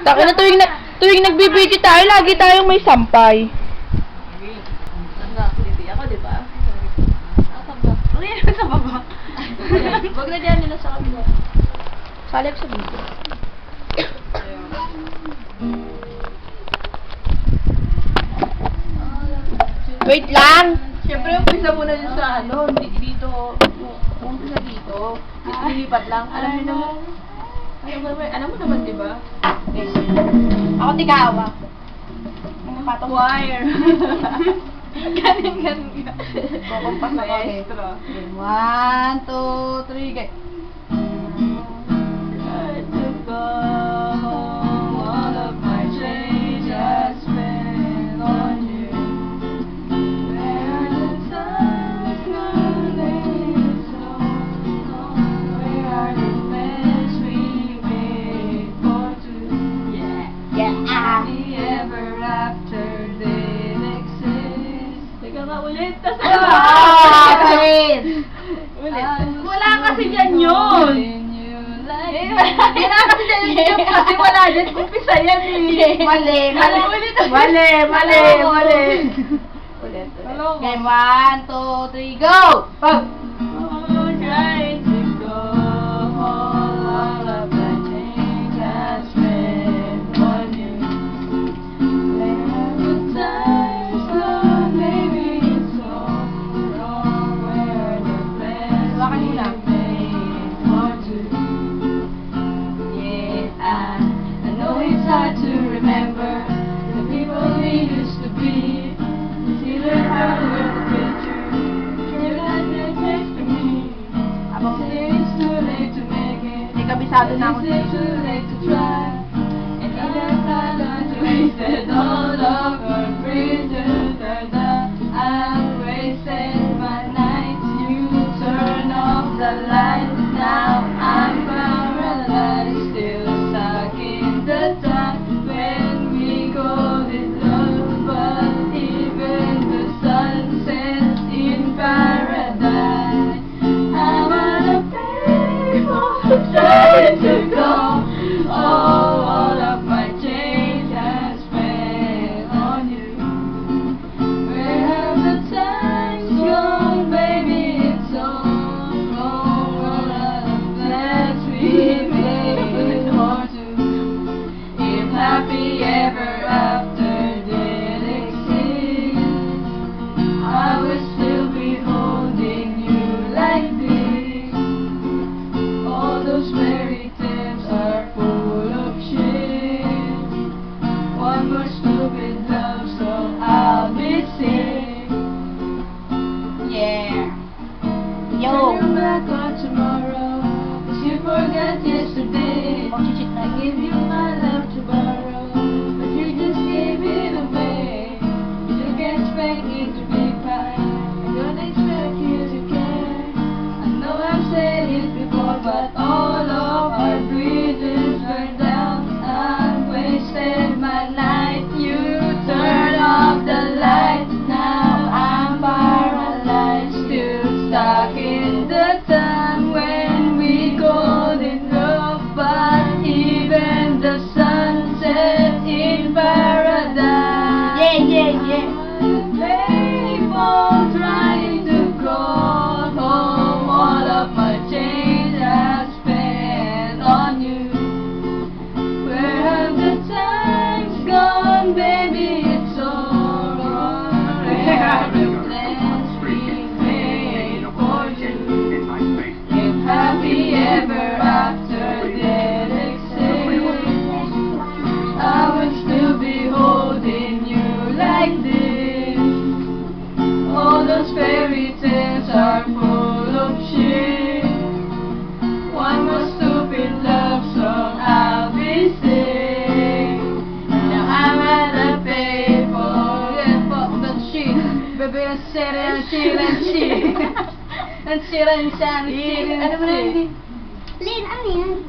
Taki na tuwing nagbibideo tayo, lagi tayong may sampay. Ako, di ba? Sa baba. Wag na dyan nila sa kabila. Salip sa video. Wait lang! Siyempre, umpisa muna dun sa ano, dito. Umpisa dito. Lilipat lang. Alam mo naman, di ba? Ako tigawa. Wire. Ganun. Kukumpas ako. Maestro. 1, 2, 3, go! I took all of my change I spent on you. Where the times gone late so long? Where are the plans we made for two? Yeah! The ever after did exist. Teka nga ulit. Paris! Wala kasi dyan yun. Wala kasi dyan yun kasi wala dyan. Kumpisa yan eh. Mali! Ulit. Game 1, 2, 3, go! Pag! Trying to go all of the things I spent on you. Where the times gone, maybe it's all wrong. Where the plans we made for two. Yeah, I know it's hard to remember the people we used to be. It's either hard with the picture. You're not there next to me. Say it's too late to make it. Hindi kabisado na ako. Say it's too late to try. And in that time I wasted all of our bridges are down. I wasted my nights. You turn off the lights. Now I'm paralyzed, still stuck in the time when we go in love. But even the sun sets in paradise. I wanna pay for trying to go. All of my change I spent on you. Where have the times gone, baby? It's all wrong. All of the plans we made for two. If happy ever after did exist, I would still be holding you like this. All those fairy tales are full of shit. One more stupid love song I'll be singing. Yeah! Turn Yo! your back on tomorrow, 'cause you forgot yesterday. Mag-cheat na I give you my love to borrow, but you just gave it away. You don't expect me to be kind, I don't expect you to care. I know I've said it before, but all of our bridges burned down. I wasted my night, you turned off the lights. Now I'm paralyzed, still stuck in the time when we got in love. But even the sun set in paradise. Yeah! Payphone trying to call home all of my change I spent on you. Where have the times gone, baby? It's all wrong. Where are the plans we made for you? If happy ever after did exist, I would still be holding you like this. All those fairy tales are full of shit. One more stupid love song I'll be singing. Now I'm at a payphone, yeah, fuck that shit. Baby, I'm shit and shit and shit. And shit and shit and shit and shit. Lin, ano yan?